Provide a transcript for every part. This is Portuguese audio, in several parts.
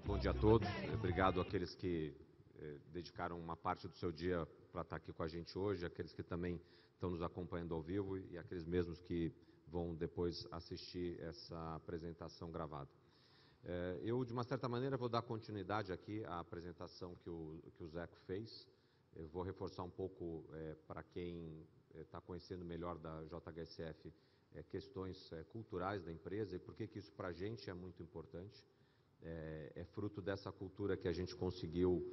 Bom dia a todos. Obrigado àqueles que dedicaram uma parte do seu dia para estar aqui com a gente hoje, aqueles que também estão nos acompanhando ao vivo e aqueles mesmos que vão depois assistir essa apresentação gravada. Eu, de uma certa maneira, vou dar continuidade aqui à apresentação que o Zeco fez. Eu vou reforçar um pouco para quem está conhecendo melhor da JHSF questões culturais da empresa e por que isso para a gente é muito importante. É fruto dessa cultura que a gente conseguiu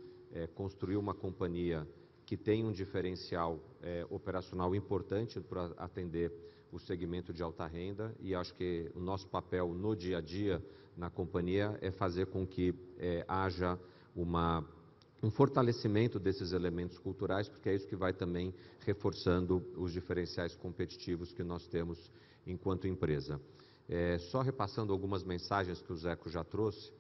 construir uma companhia que tem um diferencial operacional importante para atender o segmento de alta renda, e acho que o nosso papel no dia a dia na companhia é fazer com que haja um fortalecimento desses elementos culturais, porque é isso que vai também reforçando os diferenciais competitivos que nós temos enquanto empresa. Só repassando algumas mensagens que o Zeco já trouxe,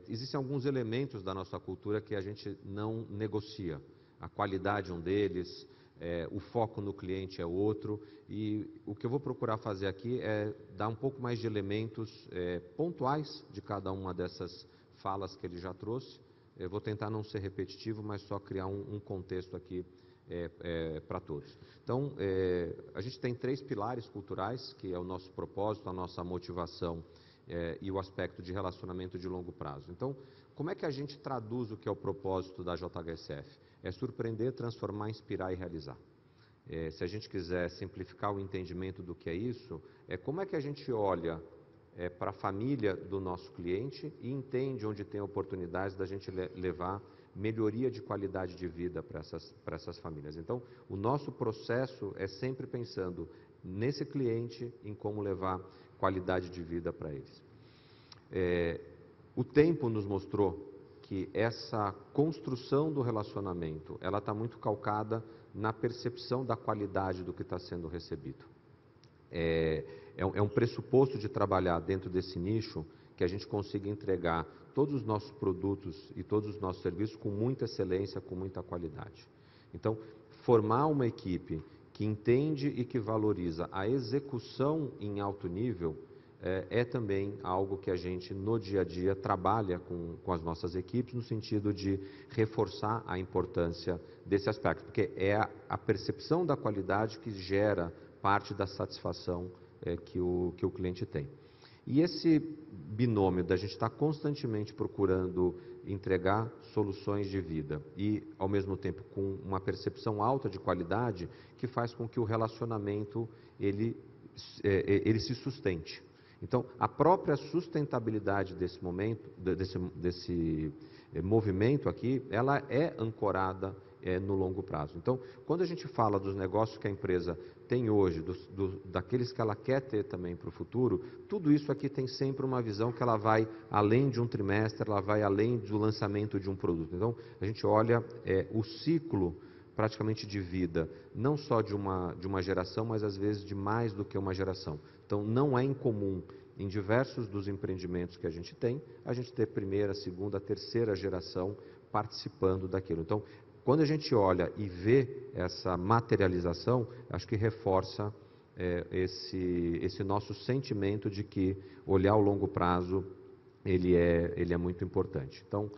existem alguns elementos da nossa cultura que a gente não negocia. A qualidade é um deles, o foco no cliente é outro, e o que eu vou procurar fazer aqui é dar um pouco mais de elementos pontuais de cada uma dessas falas que ele já trouxe. Eu vou tentar não ser repetitivo, mas só criar um contexto aqui para todos. Então, a gente tem 3 pilares culturais, que é o nosso propósito, a nossa motivação e o aspecto de relacionamento de longo prazo. Então, como é que a gente traduz o que é o propósito da JHSF? É surpreender, transformar, inspirar e realizar. Se a gente quiser simplificar o entendimento do que é isso, como é que a gente olha para a família do nosso cliente e entende onde tem oportunidades da gente levar melhoria de qualidade de vida para essas famílias. Então, o nosso processo é sempre pensando nesse cliente, em como levar qualidade de vida para eles. O tempo nos mostrou que essa construção do relacionamento, ela está muito calcada na percepção da qualidade do que está sendo recebido. É um pressuposto de trabalhar dentro desse nicho que a gente consiga entregar todos os nossos produtos e todos os nossos serviços com muita excelência, com muita qualidade. Então, formar uma equipe que entende e que valoriza a execução em alto nível é também algo que a gente no dia a dia trabalha com as nossas equipes no sentido de reforçar a importância desse aspecto, porque é a percepção da qualidade que gera parte da satisfação que o cliente tem. E esse binômio da gente estar constantemente procurando entregar soluções de vida e, ao mesmo tempo, com uma percepção alta de qualidade, que faz com que o relacionamento ele se sustente. Então, a própria sustentabilidade desse movimento aqui, ela é ancorada no longo prazo. Então, quando a gente fala dos negócios que a empresa tem hoje, daqueles que ela quer ter também para o futuro, tudo isso aqui tem sempre uma visão que ela vai além de um trimestre, ela vai além do lançamento de um produto. Então, a gente olha o ciclo praticamente de vida, não só de uma geração, mas às vezes de mais do que uma geração. Então, não é incomum em diversos dos empreendimentos que a gente ter primeira, segunda, terceira geração participando daquilo. Então, quando a gente olha e vê essa materialização, acho que reforça esse nosso sentimento de que olhar ao longo prazo ele é muito importante. Então,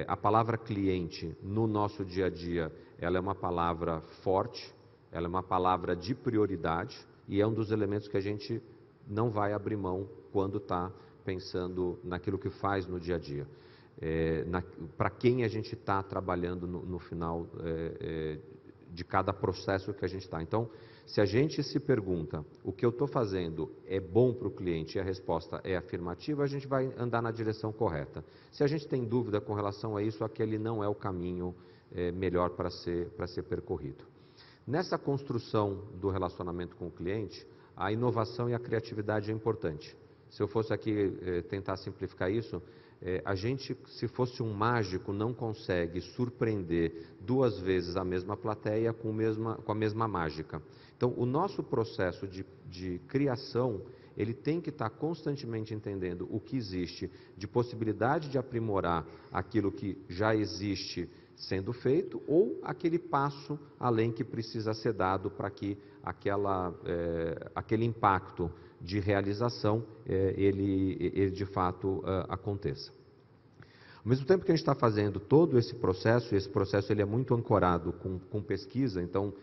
a palavra cliente no nosso dia a dia, ela é uma palavra forte, ela é uma palavra de prioridade e é um dos elementos que a gente não vai abrir mão quando está pensando naquilo que faz no dia a dia. Para quem a gente está trabalhando no final de cada processo que a gente está. Então, se a gente se pergunta o que eu estou fazendo é bom para o cliente e a resposta é afirmativa, a gente vai andar na direção correta. Se a gente tem dúvida com relação a isso, aquele não é o caminho melhor para ser percorrido. Nessa construção do relacionamento com o cliente, a inovação e a criatividade é importante. Se eu fosse aqui tentar simplificar isso, a gente, se fosse um mágico, não consegue surpreender 2 vezes a mesma plateia com a mesma mágica. Então, o nosso processo de criação, ele tem que estar constantemente entendendo o que existe de possibilidade de aprimorar aquilo que já existe sendo feito ou aquele passo além que precisa ser dado para que aquele impacto de realização ele de fato aconteça. Ao mesmo tempo que a gente está fazendo todo esse processo, e esse processo ele é muito ancorado com pesquisa, então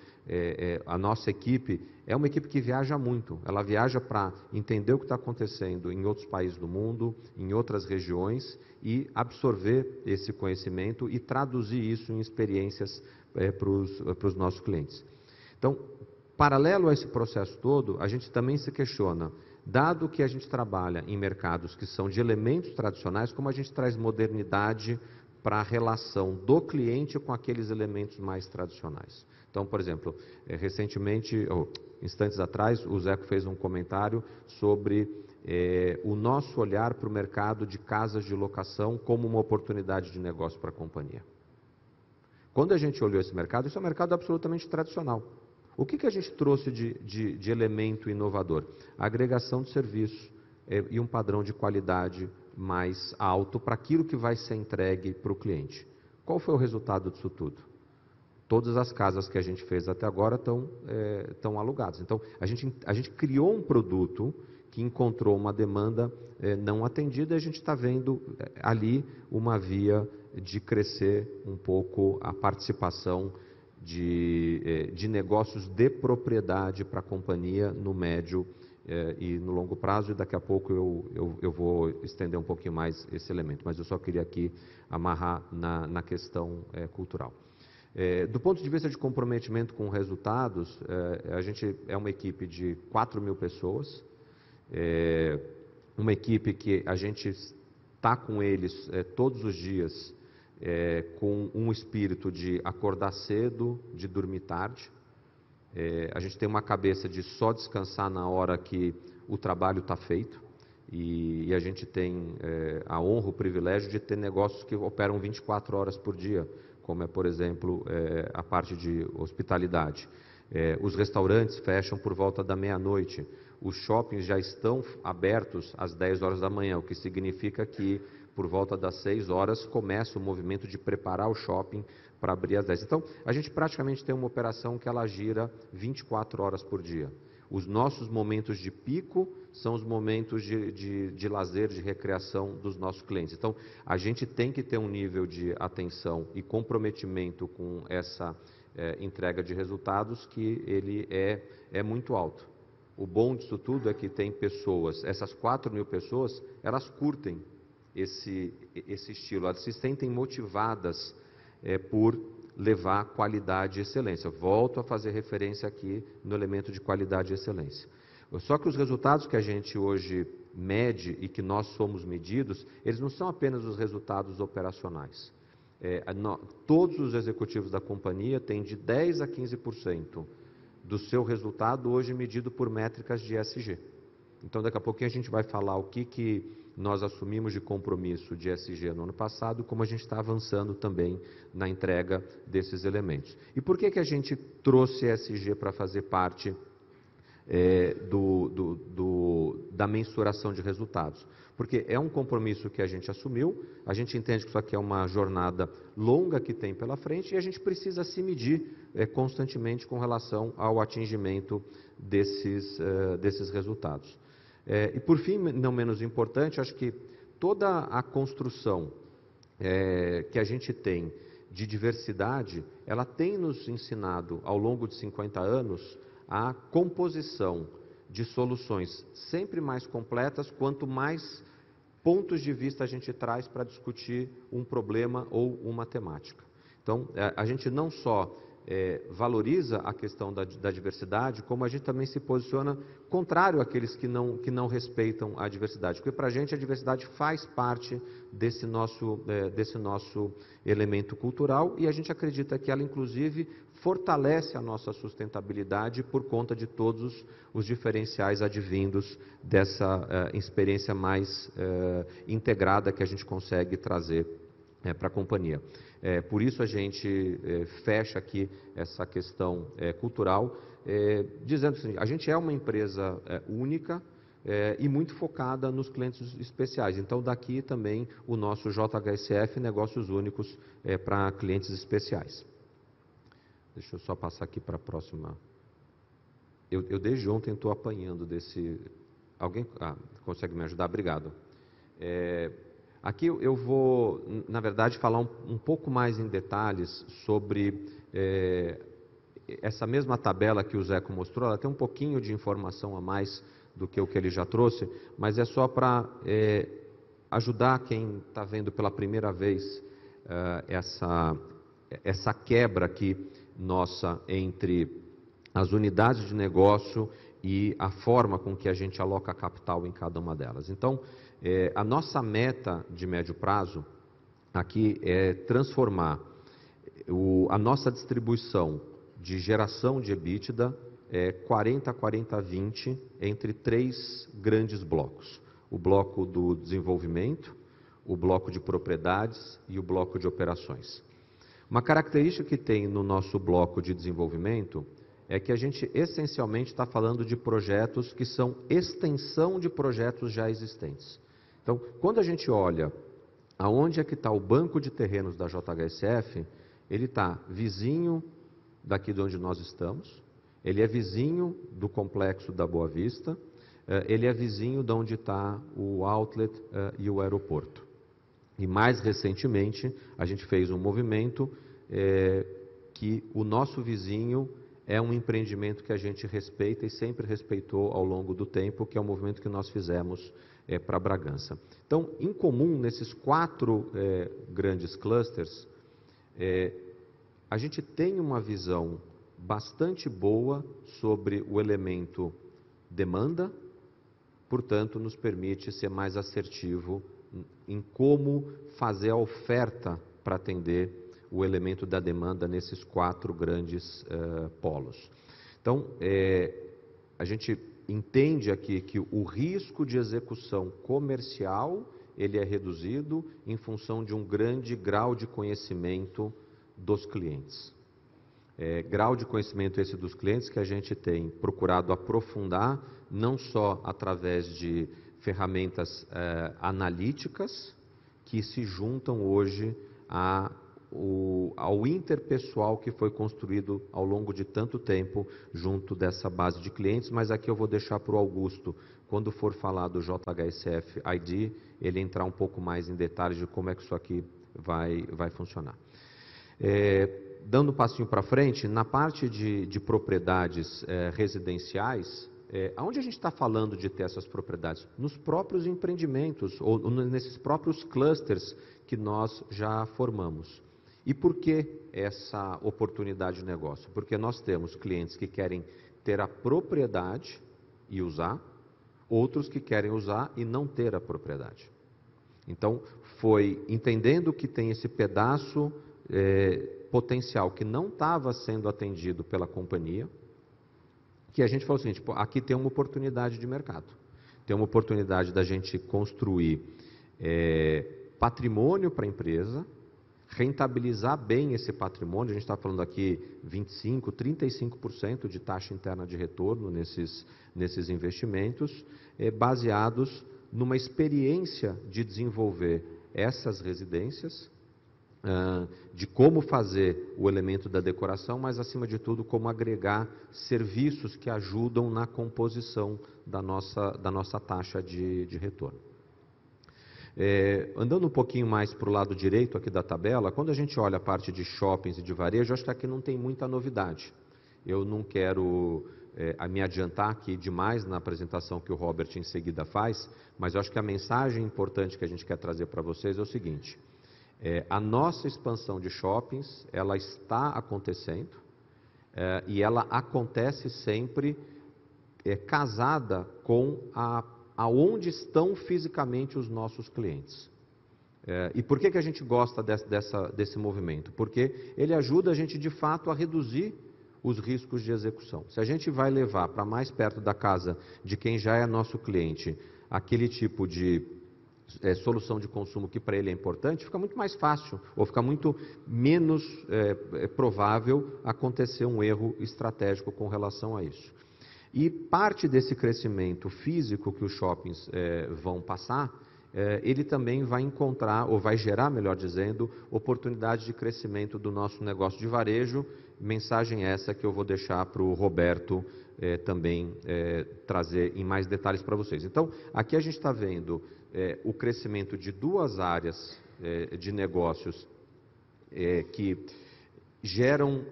a nossa equipe é uma equipe que viaja muito. Ela viaja para entender o que está acontecendo em outros países do mundo, em outras regiões, e absorver esse conhecimento e traduzir isso em experiências para os nossos clientes. Então, paralelo a esse processo todo, a gente também se questiona, dado que a gente trabalha em mercados que são de elementos tradicionais, como a gente traz modernidade para a relação do cliente com aqueles elementos mais tradicionais. Então, por exemplo, recentemente, ou instantes atrás, o Zeco fez um comentário sobre o nosso olhar para o mercado de casas de locação como uma oportunidade de negócio para a companhia. Quando a gente olhou esse mercado, isso é um mercado absolutamente tradicional. O que a gente trouxe de elemento inovador? A agregação de serviços e um padrão de qualidade mais alto para aquilo que vai ser entregue para o cliente. Qual foi o resultado disso tudo? Todas as casas que a gente fez até agora estão alugadas. Então, a gente criou um produto que encontrou uma demanda não atendida e a gente está vendo ali uma via de crescer um pouco a participação de negócios de propriedade para a companhia no médio e no longo prazo, e daqui a pouco eu vou estender um pouquinho mais esse elemento, mas eu só queria aqui amarrar na questão cultural. Do ponto de vista de comprometimento com resultados, a gente é uma equipe de 4.000 pessoas, uma equipe que a gente está com eles todos os dias, com um espírito de acordar cedo, de dormir tarde. A gente tem uma cabeça de só descansar na hora que o trabalho está feito, e a gente tem a honra, o privilégio de ter negócios que operam 24 horas por dia, como é, por exemplo, a parte de hospitalidade. Os restaurantes fecham por volta da meia-noite, os shoppings já estão abertos às 10 horas da manhã, o que significa que por volta das 6 horas começa o movimento de preparar o shopping para abrir às 10. Então, a gente praticamente tem uma operação que ela gira 24 horas por dia. Os nossos momentos de pico são os momentos de lazer, de recreação dos nossos clientes. Então, a gente tem que ter um nível de atenção e comprometimento com essa entrega de resultados que ele é muito alto. O bom disso tudo é que tem pessoas, essas 4.000 pessoas, elas curtem esse estilo, elas se sentem motivadas por levar qualidade e excelência. Volto a fazer referência aqui no elemento de qualidade e excelência. Só que os resultados que a gente hoje mede e que nós somos medidos, eles não são apenas os resultados operacionais. Todos os executivos da companhia têm de 10% a 15% do seu resultado hoje medido por métricas de ESG. Então, daqui a pouquinho a gente vai falar o que nós assumimos de compromisso de ESG no ano passado, como a gente está avançando também na entrega desses elementos. E por que a gente trouxe ESG para fazer parte da mensuração de resultados? Porque é um compromisso que a gente assumiu, a gente entende que isso aqui é uma jornada longa que tem pela frente e a gente precisa se medir constantemente com relação ao atingimento desses resultados. E por fim, não menos importante, acho que toda a construção que a gente tem de diversidade, ela tem nos ensinado ao longo de 50 anos a composição de soluções sempre mais completas, quanto mais pontos de vista a gente traz para discutir um problema ou uma temática. Então, a gente não só valoriza a questão da diversidade, como a gente também se posiciona contrário àqueles que não respeitam a diversidade, porque para a gente a diversidade faz parte desse nosso elemento cultural e a gente acredita que ela inclusive fortalece a nossa sustentabilidade por conta de todos os diferenciais advindos dessa experiência mais integrada que a gente consegue trazer para a companhia. Por isso a gente fecha aqui essa questão cultural, dizendo assim, a gente é uma empresa única e muito focada nos clientes especiais. Então daqui também o nosso JHSF, Negócios Únicos para clientes especiais. Deixa eu só passar aqui para a próxima. Eu desde ontem estou apanhando desse... Alguém consegue me ajudar? Obrigado. Aqui eu vou, na verdade, falar um pouco mais em detalhes sobre essa mesma tabela que o Zeco mostrou. Ela tem um pouquinho de informação a mais do que o que ele já trouxe, mas é só para ajudar quem está vendo pela primeira vez essa quebra aqui nossa entre as unidades de negócio e a forma com que a gente aloca capital em cada uma delas. Então, a nossa meta de médio prazo aqui é transformar a nossa distribuição de geração de EBITDA 40-40-20 entre 3 grandes blocos. O bloco do desenvolvimento, o bloco de propriedades e o bloco de operações. Uma característica que tem no nosso bloco de desenvolvimento é que a gente essencialmente está falando de projetos que são extensão de projetos já existentes. Então, quando a gente olha aonde é que está o banco de terrenos da JHSF, ele está vizinho daqui de onde nós estamos, ele é vizinho do complexo da Boa Vista, ele é vizinho de onde está o outlet e o aeroporto. E mais recentemente, a gente fez um movimento que o nosso vizinho é um empreendimento que a gente respeita e sempre respeitou ao longo do tempo, que é o movimento que nós fizemos para Bragança. Então, em comum, nesses 4 grandes clusters, a gente tem uma visão bastante boa sobre o elemento demanda, portanto, nos permite ser mais assertivo em como fazer a oferta para atender o elemento da demanda nesses 4 grandes polos. Então, a gente entende aqui que o risco de execução comercial ele é reduzido em função de um grande grau de conhecimento dos clientes. Grau de conhecimento esse dos clientes que a gente tem procurado aprofundar, não só através de ferramentas analíticas que se juntam hoje ao interpessoal que foi construído ao longo de tanto tempo junto dessa base de clientes, mas aqui eu vou deixar para o Augusto, quando for falar do JHSF ID, ele entrar um pouco mais em detalhes de como é que isso aqui vai funcionar. Dando um passinho para frente, na parte de propriedades residenciais, aonde a gente está falando de ter essas propriedades? Nos próprios empreendimentos, ou nesses próprios clusters que nós já formamos. E por que essa oportunidade de negócio? Porque nós temos clientes que querem ter a propriedade e usar, outros que querem usar e não ter a propriedade. Então, foi entendendo que tem esse pedaço potencial que não estava sendo atendido pela companhia, que a gente falou o seguinte, aqui tem uma oportunidade de mercado. Tem uma oportunidade da gente construir patrimônio para a empresa, rentabilizar bem esse patrimônio, a gente está falando aqui 25%, 35% de taxa interna de retorno nesses investimentos, baseados numa experiência de desenvolver essas residências, de como fazer o elemento da decoração, mas acima de tudo como agregar serviços que ajudam na composição da nossa taxa de retorno. Andando um pouquinho mais para o lado direito aqui da tabela, quando a gente olha a parte de shoppings e de varejo, acho que aqui não tem muita novidade. Eu não quero me adiantar aqui demais na apresentação que o Robert em seguida faz, mas eu acho que a mensagem importante que a gente quer trazer para vocês é o seguinte: a nossa expansão de shoppings, ela está acontecendo e ela acontece sempre casada com aonde estão fisicamente os nossos clientes. E por que a gente gosta desse movimento? Porque ele ajuda a gente de fato a reduzir os riscos de execução. Se a gente vai levar para mais perto da casa de quem já é nosso cliente aquele tipo de solução de consumo que para ele é importante, fica muito mais fácil, ou fica muito menos provável acontecer um erro estratégico com relação a isso. E parte desse crescimento físico que os shoppings vão passar, ele também vai encontrar, ou vai gerar, melhor dizendo, oportunidade de crescimento do nosso negócio de varejo, mensagem essa que eu vou deixar para o Roberto também trazer em mais detalhes para vocês. Então, aqui a gente está vendo o crescimento de duas áreas de negócios que geram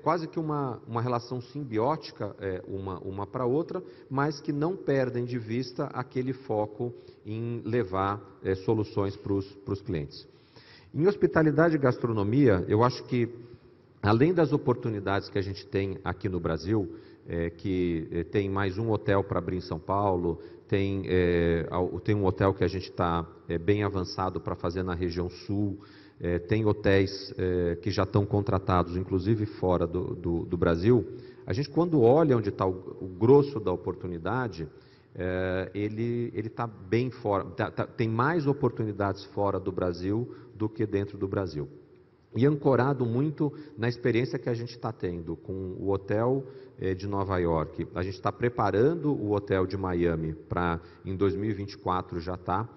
quase que uma relação simbiótica uma para a outra, mas que não perdem de vista aquele foco em levar soluções para os clientes. Em hospitalidade e gastronomia, eu acho que, além das oportunidades que a gente tem aqui no Brasil, que tem mais um hotel para abrir em São Paulo, tem um hotel que a gente está bem avançado para fazer na região sul, tem hotéis que já estão contratados, inclusive fora do Brasil. A gente, quando olha onde está o grosso da oportunidade, ele está bem fora, tem mais oportunidades fora do Brasil do que dentro do Brasil. E ancorado muito na experiência que a gente está tendo com o hotel de Nova York. A gente está preparando o hotel de Miami para, em 2024, já estar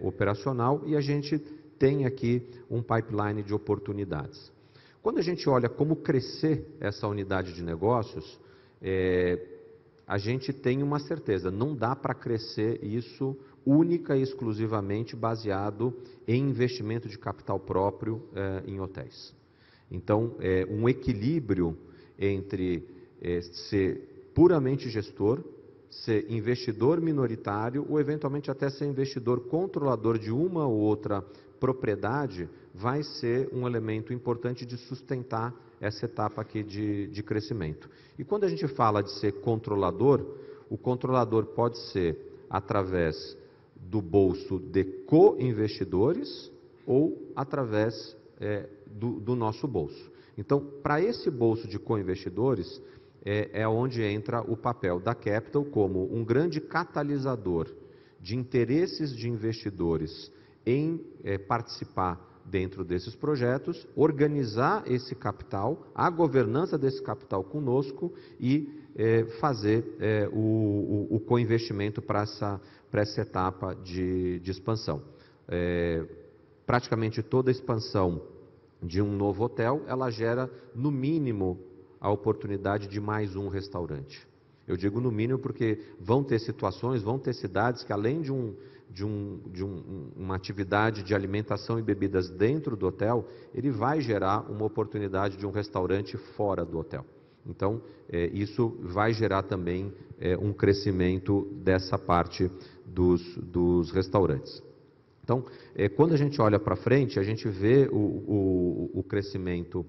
operacional, e a gente tem aqui um pipeline de oportunidades. Quando a gente olha como crescer essa unidade de negócios, a gente tem uma certeza: não dá para crescer isso única e exclusivamente baseado em investimento de capital próprio em hotéis. Então, um equilíbrio entre ser puramente gestor, ser investidor minoritário ou eventualmente até ser investidor controlador de uma ou outra propriedade vai ser um elemento importante de sustentar essa etapa aqui de crescimento. E quando a gente fala de ser controlador, o controlador pode ser através do bolso de co-investidores ou através do nosso bolso. Então, para esse bolso de co-investidores, é onde entra o papel da Capital como um grande catalisador de interesses de investidores em participar dentro desses projetos, organizar esse capital, a governança desse capital conosco e fazer o co-investimento para essa etapa de expansão. Praticamente toda a expansão de um novo hotel, ela gera, no mínimo, a oportunidade de mais um restaurante. Eu digo no mínimo porque vão ter situações, vão ter cidades que, além de uma atividade de alimentação e bebidas dentro do hotel, ele vai gerar uma oportunidade de um restaurante fora do hotel. Então, isso vai gerar também um crescimento dessa parte dos restaurantes. Então, quando a gente olha para frente, a gente vê o crescimento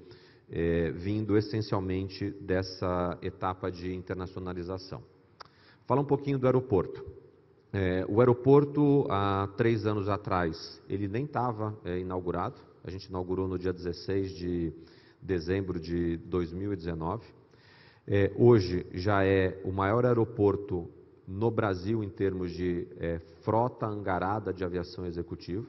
vindo essencialmente dessa etapa de internacionalização. Fala um pouquinho do aeroporto. O aeroporto, há 3 anos atrás, ele nem estava inaugurado. A gente inaugurou no dia 16 de dezembro de 2019. Hoje já é o maior aeroporto no Brasil em termos de frota angarada de aviação executiva.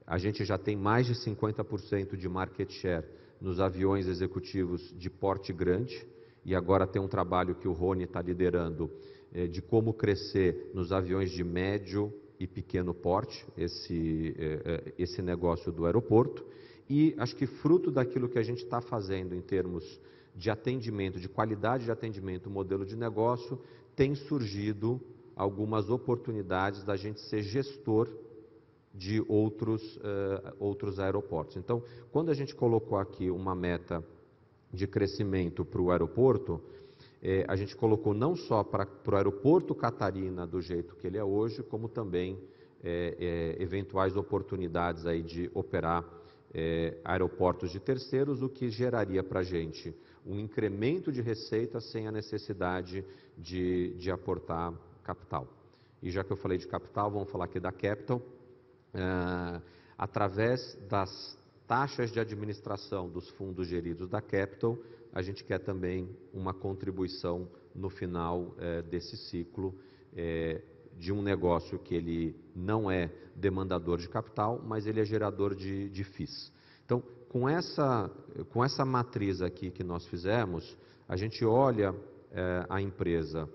A gente já tem mais de 50% de market share nos aviões executivos de porte grande, e agora tem um trabalho que o Rony está liderando de como crescer nos aviões de médio e pequeno porte, esse negócio do aeroporto. E acho que fruto daquilo que a gente está fazendo em termos de atendimento, de qualidade de atendimento, modelo de negócio, tem surgido algumas oportunidades da gente ser gestor de outros aeroportos. Então, quando a gente colocou aqui uma meta de crescimento para o aeroporto, a gente colocou não só para o aeroporto Catarina do jeito que ele é hoje, como também eventuais oportunidades aí de operar aeroportos de terceiros, o que geraria para a gente um incremento de receita sem a necessidade de aportar capital. E já que eu falei de capital, vamos falar aqui da Capital. Através das taxas de administração dos fundos geridos da Capital, a gente quer também uma contribuição no final desse ciclo de um negócio que ele não é demandador de capital, mas ele é gerador de FIIs. Então, com essa matriz aqui que nós fizemos, a gente olha a empresa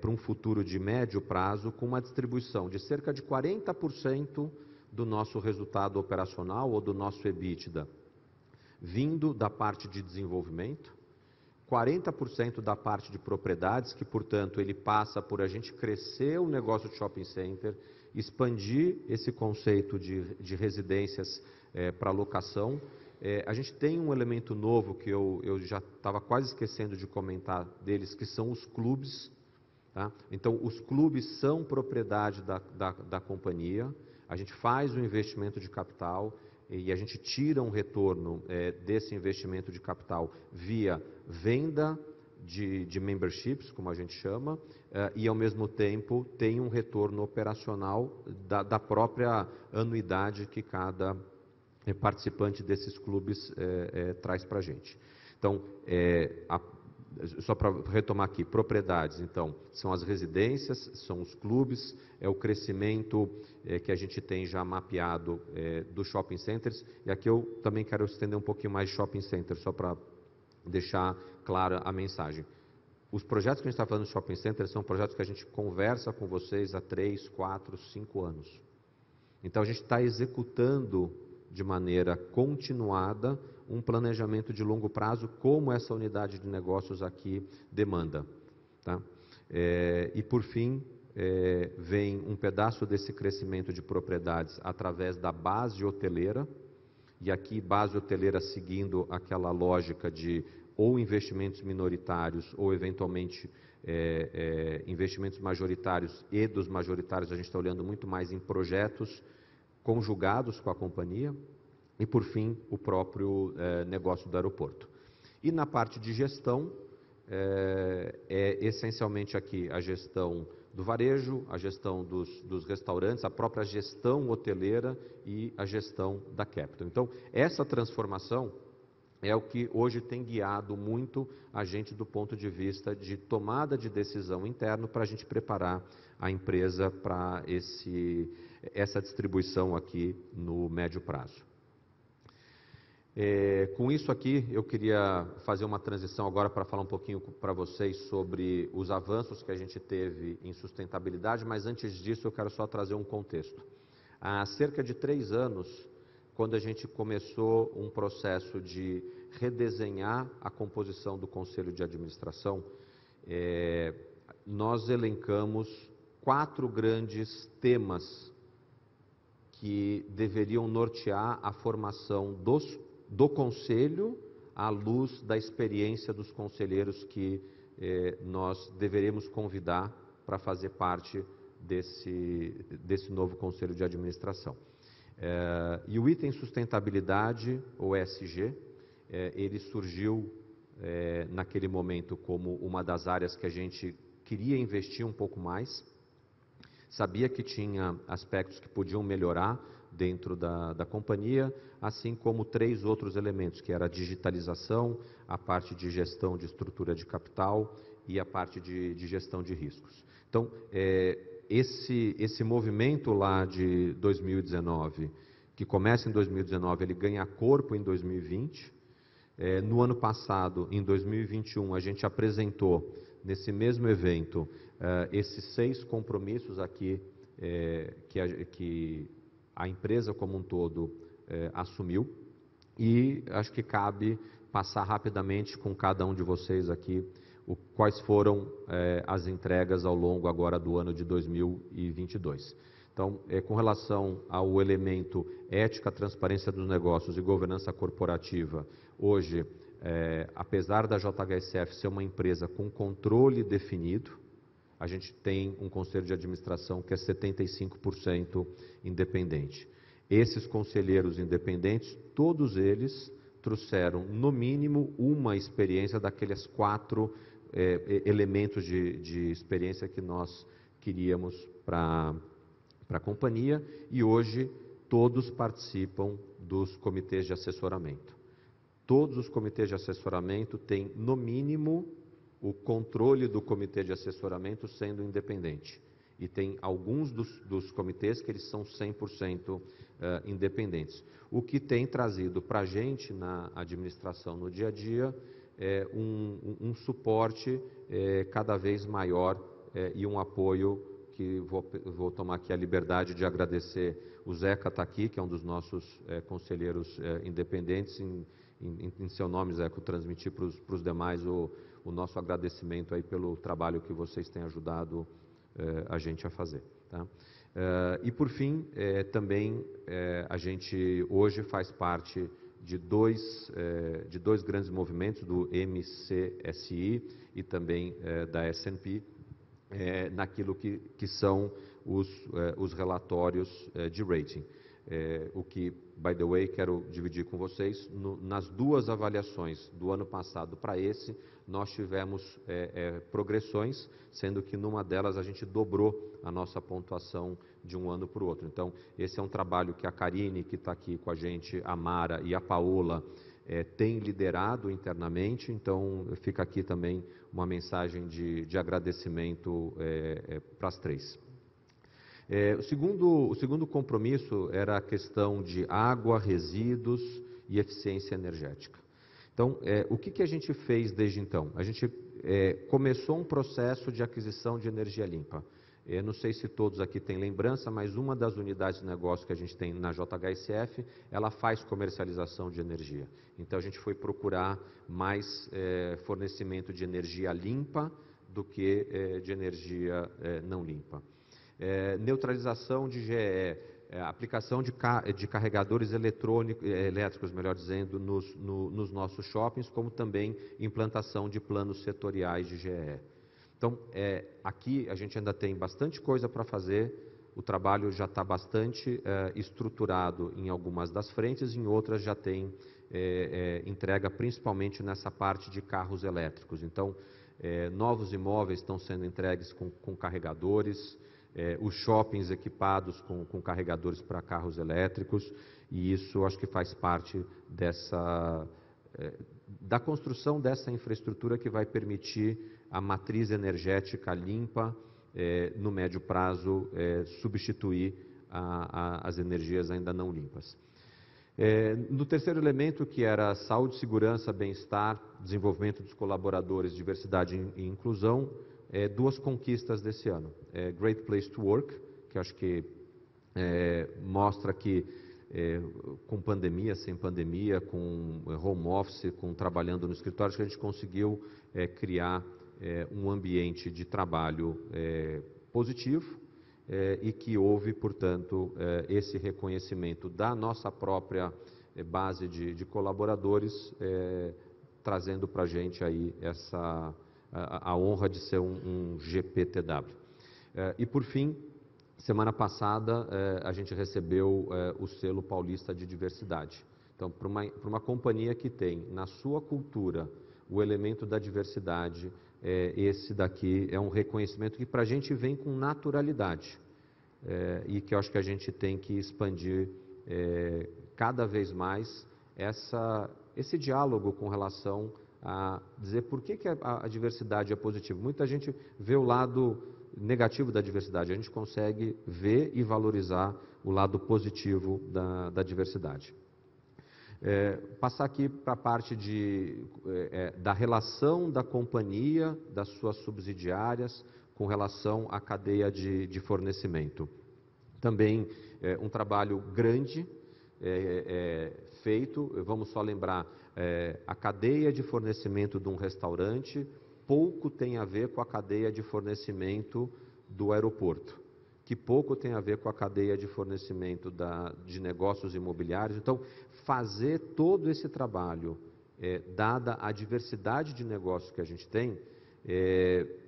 para um futuro de médio prazo com uma distribuição de cerca de 40% do nosso resultado operacional ou do nosso EBITDA vindo da parte de desenvolvimento, 40% da parte de propriedades, que, portanto, ele passa por a gente crescer o negócio de shopping center expandir esse conceito de residências para locação. A gente tem um elemento novo que eu já estava quase esquecendo de comentar deles, que são os clubes. Tá? Então, os clubes são propriedade da companhia, a gente faz o investimento de capital e a gente tira um retorno desse investimento de capital via venda de memberships, como a gente chama, e ao mesmo tempo tem um retorno operacional da própria anuidade que cada participante desses clubes traz para a gente. Então, só para retomar aqui, propriedades, então, são as residências, são os clubes, é o crescimento que a gente tem já mapeado dos shopping centers, e aqui eu também quero estender um pouquinho mais de shopping centers, só para deixar clara a mensagem. Os projetos que a gente está falando de shopping centers são projetos que a gente conversa com vocês há 3, 4, 5 anos. Então, a gente está executando de maneira continuada um planejamento de longo prazo, como essa unidade de negócios aqui demanda. Tá? E por fim, vem um pedaço desse crescimento de propriedades através da base hoteleira, e aqui base hoteleira seguindo aquela lógica de ou investimentos minoritários ou eventualmente investimentos majoritários, e dos majoritários a gente está olhando muito mais em projetos conjugados com a companhia, e por fim o próprio negócio do aeroporto. E na parte de gestão, essencialmente aqui a gestão do varejo, a gestão dos restaurantes, a própria gestão hoteleira e a gestão da capital. Então, essa transformação é o que hoje tem guiado muito a gente do ponto de vista de tomada de decisão interno para a gente preparar a empresa para essa distribuição aqui no médio prazo. Com isso aqui, eu queria fazer uma transição agora para falar um pouquinho para vocês sobre os avanços que a gente teve em sustentabilidade, mas antes disso eu quero só trazer um contexto. Há cerca de 3 anos, quando a gente começou um processo de redesenhar a composição do Conselho de Administração, nós elencamos 4 grandes temas que deveriam nortear a formação do Conselho à luz da experiência dos conselheiros que nós deveremos convidar para fazer parte desse novo Conselho de Administração. E o item sustentabilidade, ou ESG, ele surgiu naquele momento como uma das áreas que a gente queria investir um pouco mais, sabia que tinha aspectos que podiam melhorar dentro da companhia, assim como 3 outros elementos, que era a digitalização, a parte de gestão de estrutura de capital e a parte de gestão de riscos. Então, esse movimento lá de 2019, que começa em 2019, ele ganha corpo em 2020. No ano passado, em 2021, a gente apresentou, nesse mesmo evento, esses 6 compromissos aqui que a empresa como um todo assumiu, e acho que cabe passar rapidamente com cada um de vocês aqui quais foram as entregas ao longo agora do ano de 2022. Então, com relação ao elemento ética, transparência dos negócios e governança corporativa, hoje, apesar da JHSF ser uma empresa com controle definido, a gente tem um conselho de administração que é 75% independente. Esses conselheiros independentes, todos eles trouxeram, no mínimo, uma experiência daqueles 4 elementos de experiência que nós queríamos para a companhia, e hoje todos participam dos comitês de assessoramento. Todos os comitês de assessoramento têm, no mínimo, o controle do comitê de assessoramento sendo independente. E tem alguns dos comitês que eles são 100% independentes. O que tem trazido para a gente na administração no dia a dia um suporte cada vez maior e um apoio que vou tomar aqui a liberdade de agradecer. O Zeca está aqui, que é um dos nossos conselheiros independentes. Em seu nome, Zeca, eu transmitir para os demais o nosso agradecimento aí pelo trabalho que vocês têm ajudado a gente a fazer. Tá? E por fim, também a gente hoje faz parte de dois grandes movimentos, do MCSI e também da S&P, naquilo que são os relatórios de rating. O que, by the way, quero dividir com vocês, nas duas avaliações do ano passado para esse, nós tivemos progressões, sendo que numa delas a gente dobrou a nossa pontuação de um ano para o outro. Então, esse é um trabalho que a Karine, que está aqui com a gente, a Mara e a Paola, tem liderado internamente. Então, fica aqui também uma mensagem de agradecimento para as três. O segundo compromisso era a questão de água, resíduos e eficiência energética. Então, o que a gente fez desde então? A gente começou um processo de aquisição de energia limpa. Não sei se todos aqui têm lembrança, mas uma das unidades de negócio que a gente tem na JHSF, ela faz comercialização de energia. Então, a gente foi procurar mais fornecimento de energia limpa do que de energia não limpa. Neutralização de GE, aplicação de carregadores elétricos, melhor dizendo, nos nossos shoppings, como também implantação de planos setoriais de GE. Então, aqui a gente ainda tem bastante coisa para fazer, o trabalho já está bastante estruturado em algumas das frentes, em outras já tem entrega principalmente nessa parte de carros elétricos. Então, novos imóveis estão sendo entregues com carregadores, os shoppings equipados com carregadores para carros elétricos, e isso acho que faz parte da construção dessa infraestrutura que vai permitir a matriz energética limpa, no médio prazo, substituir as energias ainda não limpas. No terceiro elemento, que era saúde, segurança, bem-estar, desenvolvimento dos colaboradores, diversidade e inclusão, duas conquistas desse ano. Great Place to Work, que acho que mostra que com pandemia, sem pandemia, com home office, com trabalhando no escritório, que a gente conseguiu criar um ambiente de trabalho positivo e que houve, portanto, esse reconhecimento da nossa própria base de colaboradores, trazendo para a gente aí a honra de ser um GPTW. E por fim, semana passada a gente recebeu o selo paulista de diversidade. Então, para uma companhia que tem na sua cultura o elemento da diversidade, esse daqui é um reconhecimento que para a gente vem com naturalidade e que eu acho que a gente tem que expandir cada vez mais esse diálogo com relação a dizer por que a diversidade é positiva. Muita gente vê o lado negativo da diversidade, a gente consegue ver e valorizar o lado positivo da diversidade. Passar aqui para a parte da relação da companhia, das suas subsidiárias, com relação à cadeia de fornecimento. Também um trabalho grande feito, vamos só lembrar, a cadeia de fornecimento de um restaurante pouco tem a ver com a cadeia de fornecimento do aeroporto, que pouco tem a ver com a cadeia de fornecimento de negócios imobiliários. Então, fazer todo esse trabalho, dada a diversidade de negócios que a gente tem,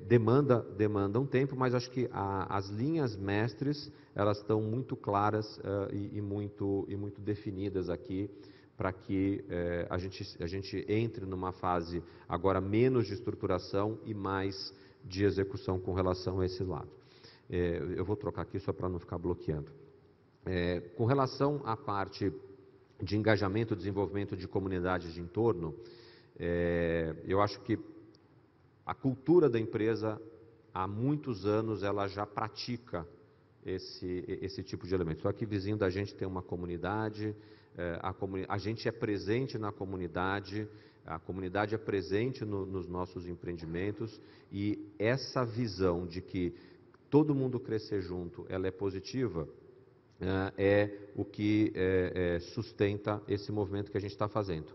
demanda um tempo, mas acho que as linhas mestres, elas estão muito claras e muito definidas aqui, para que a gente entre numa fase agora menos de estruturação e mais de execução com relação a esse lado. Eu vou trocar aqui só para não ficar bloqueando. Com relação à parte de engajamento e desenvolvimento de comunidades de entorno, eu acho que a cultura da empresa, há muitos anos, ela já pratica esse tipo de elemento. Só que vizinho da gente tem uma comunidade, a gente é presente na comunidade, a comunidade é presente nos nossos empreendimentos, e essa visão de que todo mundo crescer junto, ela é positiva, é o que sustenta esse movimento que a gente está fazendo.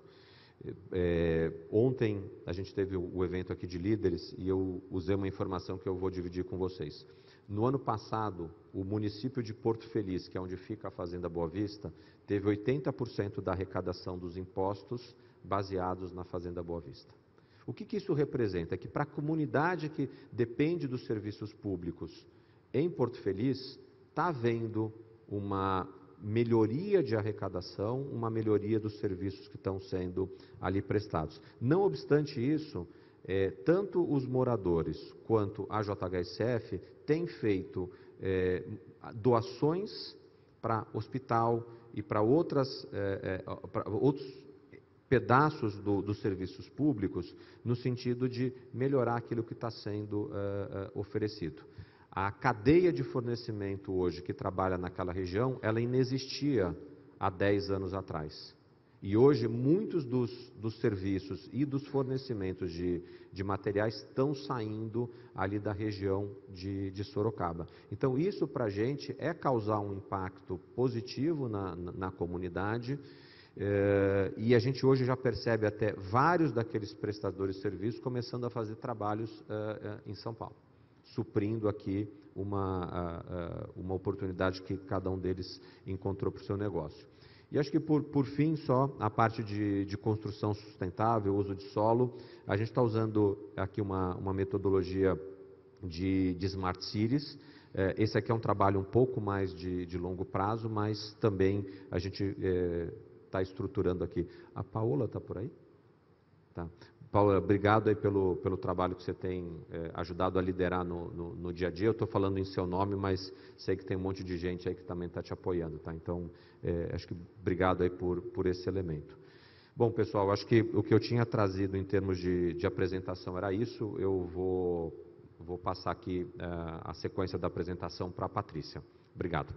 Ontem a gente teve o evento aqui de líderes e eu usei uma informação que eu vou dividir com vocês. No ano passado, o município de Porto Feliz, que é onde fica a Fazenda Boa Vista, teve 80% da arrecadação dos impostos baseados na Fazenda Boa Vista. O que isso representa? É que para a comunidade que depende dos serviços públicos em Porto Feliz, está havendo uma melhoria de arrecadação, uma melhoria dos serviços que estão sendo ali prestados. Não obstante isso, tanto os moradores quanto a JHSF têm feito doações para hospital e para outros pedaços dos serviços públicos, no sentido de melhorar aquilo que está sendo oferecido. A cadeia de fornecimento hoje que trabalha naquela região, ela inexistia há 10 anos atrás. E hoje muitos dos serviços e dos fornecimentos de materiais estão saindo ali da região de Sorocaba. Então isso para a gente é causar um impacto positivo na comunidade, e a gente hoje já percebe até vários daqueles prestadores de serviços começando a fazer trabalhos em São Paulo, suprindo aqui uma oportunidade que cada um deles encontrou para o seu negócio. E acho que por fim só, a parte de construção sustentável, uso de solo, a gente está usando aqui uma metodologia de Smart Cities. Esse aqui é um trabalho um pouco mais de longo prazo, mas também a gente está estruturando aqui. A Paola está por aí? Tá. Paula, obrigado aí pelo trabalho que você tem ajudado a liderar no dia a dia. Eu estou falando em seu nome, mas sei que tem um monte de gente aí que também está te apoiando, tá? Então, acho que obrigado aí por esse elemento. Bom, pessoal, acho que o que eu tinha trazido em termos de apresentação era isso. Eu vou passar aqui a sequência da apresentação para a Patrícia. Obrigado.